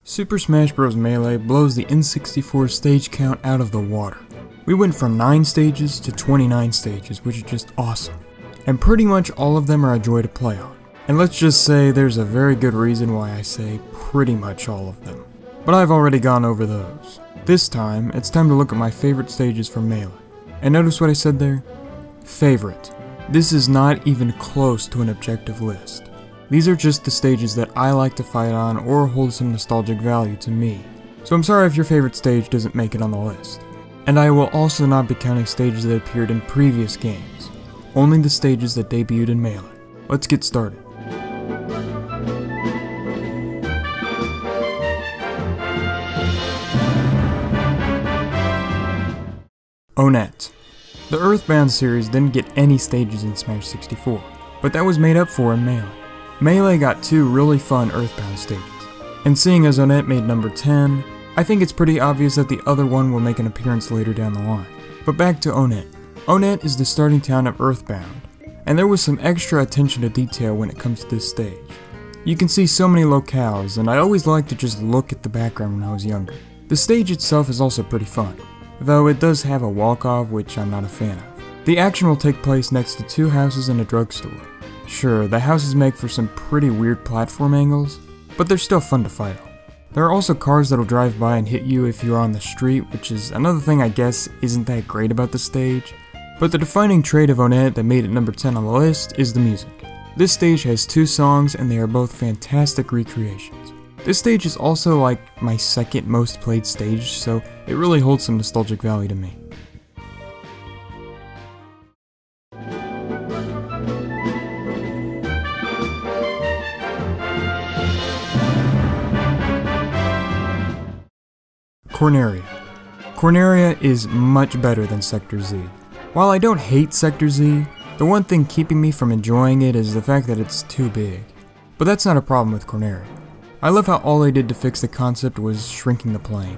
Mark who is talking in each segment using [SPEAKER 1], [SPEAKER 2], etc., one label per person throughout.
[SPEAKER 1] Super Smash Bros. Melee blows the N64 stage count out of the water. We went from 9 stages to 29 stages, which is just awesome. And pretty much all of them are a joy to play on. And let's just say there's a very good reason why I say pretty much all of them. But I've already gone over those. This time, it's time to look at my favorite stages from Melee. And notice what I said there? Favorite. This is not even close to an objective list. These are just the stages that I like to fight on or hold some nostalgic value to me. So I'm sorry if your favorite stage doesn't make it on the list. And I will also not be counting stages that appeared in previous games. Only the stages that debuted in Melee. Let's get started. Onett. The Earthbound series didn't get any stages in Smash 64, but that was made up for in Melee. Melee got 2 really fun Earthbound stages, and seeing as Onett made number 10, I think it's pretty obvious that the other one will make an appearance later down the line. But back to Onett. Onett is the starting town of Earthbound, and there was some extra attention to detail when it comes to this stage. You can see so many locales, and I always liked to just look at the background when I was younger. The stage itself is also pretty fun, though it does have a walk-off which I'm not a fan of. The action will take place next to 2 houses and a drugstore. Sure, the houses make for some pretty weird platform angles, but they're still fun to fight on. There are also cars that'll drive by and hit you if you're on the street, which is another thing I guess isn't that great about the stage. But the defining trait of Onett that made it number 10 on the list is the music. This stage has 2 songs and they are both fantastic recreations. This stage is also like my second most played stage, so it really holds some nostalgic value to me. Corneria. Corneria is much better than Sector Z. While I don't hate Sector Z, the one thing keeping me from enjoying it is the fact that it's too big. But that's not a problem with Corneria. I love how all they did to fix the concept was shrinking the plane.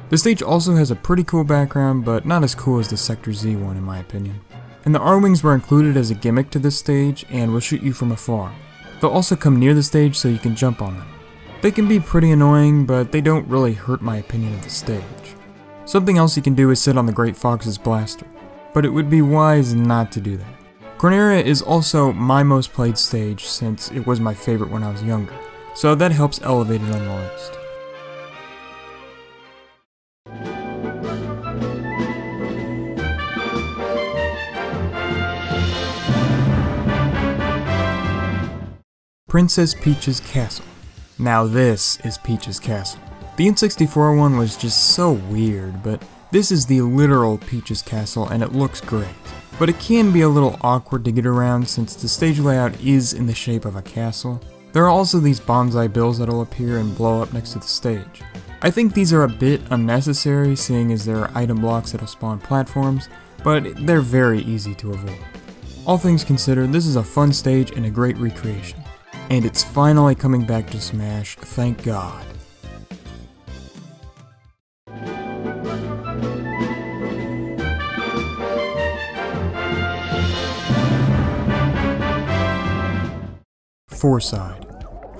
[SPEAKER 1] The stage also has a pretty cool background, but not as cool as the Sector Z one in my opinion. And the R-Wings were included as a gimmick to this stage and will shoot you from afar. They'll also come near the stage so you can jump on them. They can be pretty annoying, but they don't really hurt my opinion of the stage. Something else you can do is sit on the Great Fox's blaster, but it would be wise not to do that. Corneria is also my most played stage since it was my favorite when I was younger, so that helps elevate it on the list. Princess Peach's Castle. Now this is Peach's Castle. The N64 one was just so weird, but this is the literal Peach's Castle and it looks great. But it can be a little awkward to get around since the stage layout is in the shape of a castle. There are also these bonsai bills that'll appear and blow up next to the stage. I think these are a bit unnecessary seeing as there are item blocks that'll spawn platforms, but they're very easy to avoid. All things considered, this is a fun stage and a great recreation. And it's finally coming back to Smash, thank God. Fourside.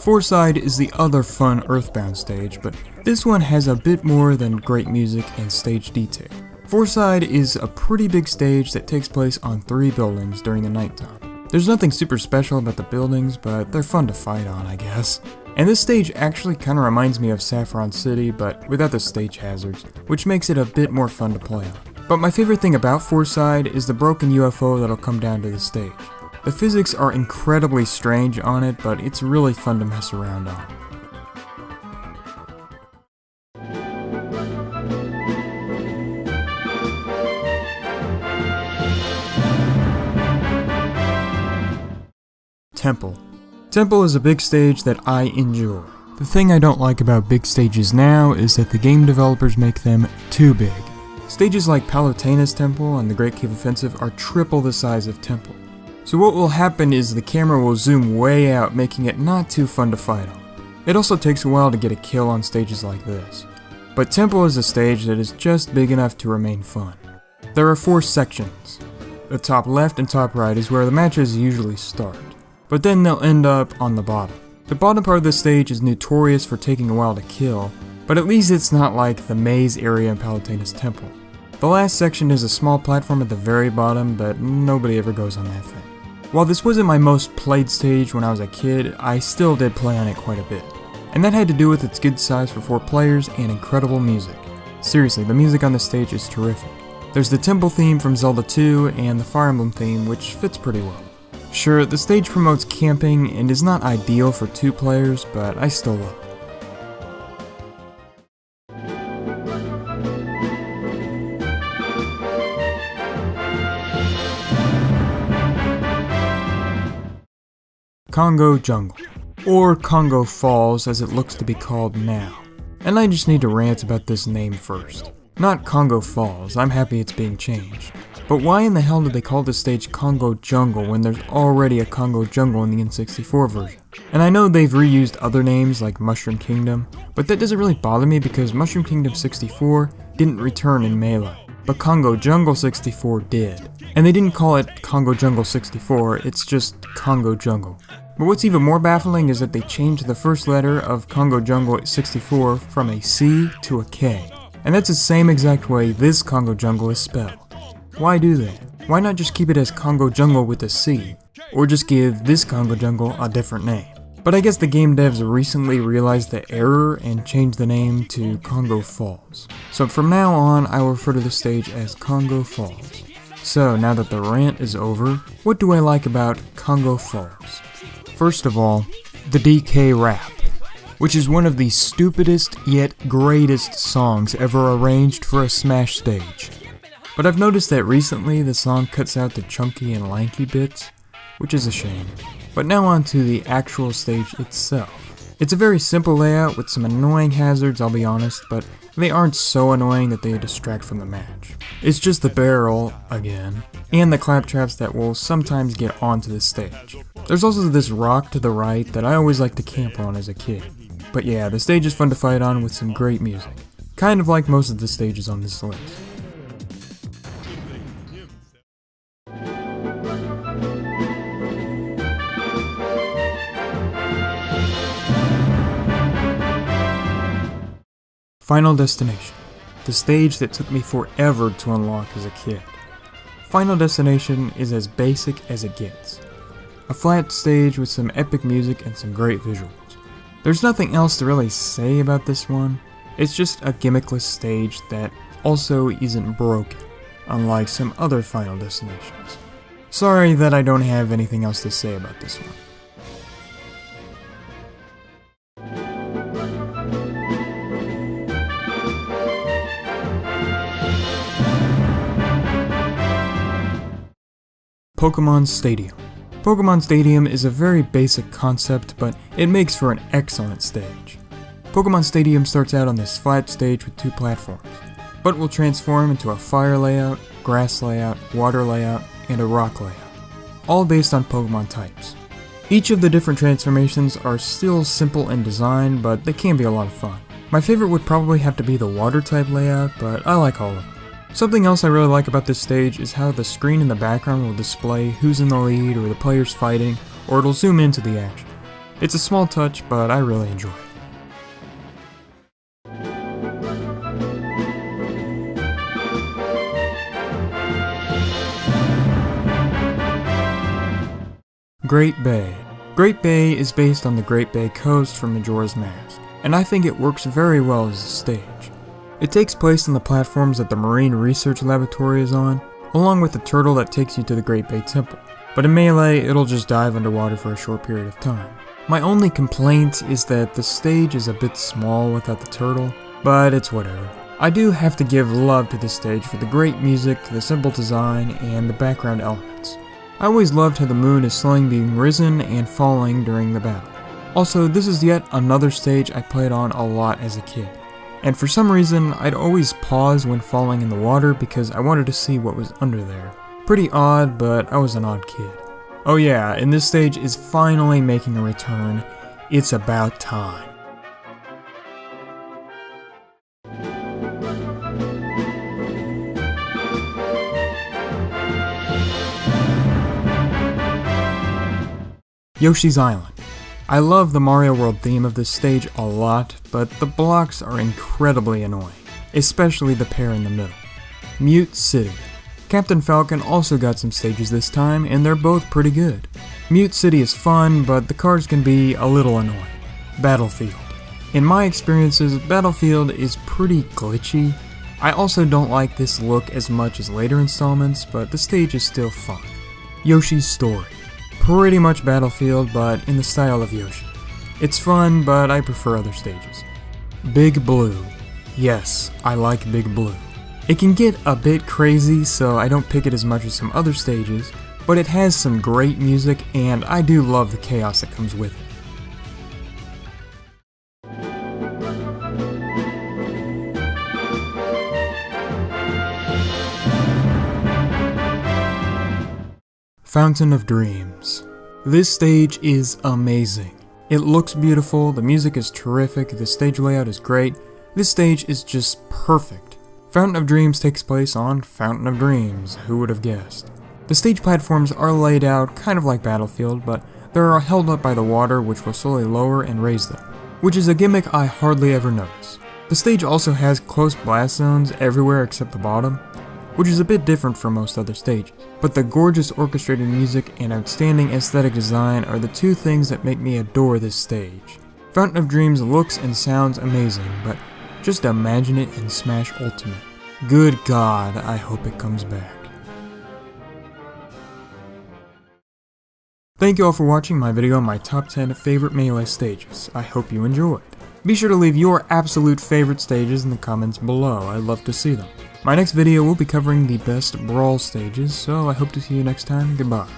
[SPEAKER 1] Fourside is the other fun Earthbound stage, but this one has a bit more than great music and stage detail. Fourside is a pretty big stage that takes place on 3 buildings during the nighttime. There's nothing super special about the buildings, but they're fun to fight on, I guess. And this stage actually kinda reminds me of Saffron City, but without the stage hazards, which makes it a bit more fun to play on. But my favorite thing about Fourside is the broken UFO that'll come down to the stage. The physics are incredibly strange on it, but it's really fun to mess around on. Temple. Temple is a big stage that I enjoy. The thing I don't like about big stages now is that the game developers make them too big. Stages like Palutena's Temple and the Great Cave Offensive are triple the size of Temple. So what will happen is the camera will zoom way out, making it not too fun to fight on. It also takes a while to get a kill on stages like this. But Temple is a stage that is just big enough to remain fun. There are 4 sections. The top left and top right is where the matches usually start, but then they'll end up on the bottom. The bottom part of the stage is notorious for taking a while to kill, but at least it's not like the maze area in Palutena's temple. The last section is a small platform at the very bottom, but nobody ever goes on that thing. While this wasn't my most played stage when I was a kid, I still did play on it quite a bit. And that had to do with its good size for 4 players and incredible music. Seriously, the music on the stage is terrific. There's the temple theme from Zelda 2 and the Fire Emblem theme, which fits pretty well. Sure, the stage promotes camping and is not ideal for 2 players, but I still love it. Congo Jungle, or Congo Falls as it looks to be called now. And I just need to rant about this name first. Not Congo Falls, I'm happy it's being changed. But why in the hell did they call this stage Congo Jungle when there's already a Congo Jungle in the N64 version? And I know they've reused other names like Mushroom Kingdom, but that doesn't really bother me because Mushroom Kingdom 64 didn't return in Melee, but Congo Jungle 64 did. And they didn't call it Congo Jungle 64, it's just Congo Jungle. But what's even more baffling is that they changed the first letter of Congo Jungle 64 from a C to a K. And that's the same exact way this Congo Jungle is spelled. Why do that? Why not just keep it as Congo Jungle with a C? Or just give this Congo Jungle a different name? But I guess the game devs recently realized the error and changed the name to Congo Falls. So from now on, I will refer to the stage as Congo Falls. So now that the rant is over, what do I like about Congo Falls? First of all, the DK rap, which is one of the stupidest yet greatest songs ever arranged for a Smash stage. But I've noticed that recently the song cuts out the chunky and lanky bits, which is a shame. But now on to the actual stage itself. It's a very simple layout with some annoying hazards, I'll be honest, but they aren't so annoying that they distract from the match. It's just the barrel, again, and the claptraps that will sometimes get onto the stage. There's also this rock to the right that I always liked to camp on as a kid. But yeah, the stage is fun to fight on with some great music. Kind of like most of the stages on this list. Final Destination, the stage that took me forever to unlock as a kid. Final Destination is as basic as it gets. A flat stage with some epic music and some great visuals. There's nothing else to really say about this one. It's just a gimmickless stage that also isn't broken, unlike some other Final Destinations. Sorry that I don't have anything else to say about this one. Pokemon Stadium. Pokemon Stadium is a very basic concept, but it makes for an excellent stage. Pokemon Stadium starts out on this flat stage with 2 platforms, but will transform into a fire layout, grass layout, water layout, and a rock layout, all based on Pokemon types. Each of the different transformations are still simple in design, but they can be a lot of fun. My favorite would probably have to be the water type layout, but I like all of them. Something else I really like about this stage is how the screen in the background will display who's in the lead or the players fighting, or it'll zoom into the action. It's a small touch, but I really enjoy it. Great Bay. Great Bay is based on the Great Bay Coast from Majora's Mask, and I think it works very well as a stage. It takes place on the platforms that the Marine Research Laboratory is on, along with the turtle that takes you to the Great Bay Temple. But in Melee, it'll just dive underwater for a short period of time. My only complaint is that the stage is a bit small without the turtle, but it's whatever. I do have to give love to this stage for the great music, the simple design, and the background elements. I always loved how the moon is slowly being risen and falling during the battle. Also, this is yet another stage I played on a lot as a kid. And for some reason, I'd always pause when falling in the water because I wanted to see what was under there. Pretty odd, but I was an odd kid. Oh yeah, and this stage is finally making a return. It's about time. Yoshis Island. I love the Mario World theme of this stage a lot, but the blocks are incredibly annoying, especially the pair in the middle. Mute City. Captain Falcon also got some stages this time, and they're both pretty good. Mute City is fun, but the cars can be a little annoying. Battlefield. In my experiences, Battlefield is pretty glitchy. I also don't like this look as much as later installments, but the stage is still fun. Yoshi's Story. Pretty much Battlefield, but in the style of Yoshi. It's fun, but I prefer other stages. Big Blue. Yes, I like Big Blue. It can get a bit crazy, so I don't pick it as much as some other stages, but it has some great music, and I do love the chaos that comes with it. Fountain of Dreams. This stage is amazing. It looks beautiful, the music is terrific, the stage layout is great. This stage is just perfect. Fountain of Dreams takes place on Fountain of Dreams, who would have guessed? The stage platforms are laid out kind of like Battlefield, but they are held up by the water, which will slowly lower and raise them, which is a gimmick I hardly ever notice. The stage also has close blast zones everywhere except the bottom, which is a bit different from most other stages. But the gorgeous orchestrated music and outstanding aesthetic design are the two things that make me adore this stage. Fountain of Dreams looks and sounds amazing, but just imagine it in Smash Ultimate. Good God, I hope it comes back. Thank you all for watching my video on my top 10 favorite Melee stages. I hope you enjoyed. Be sure to leave your absolute favorite stages in the comments below, I'd love to see them. My next video will be covering the best Brawl stages, so I hope to see you next time. Goodbye.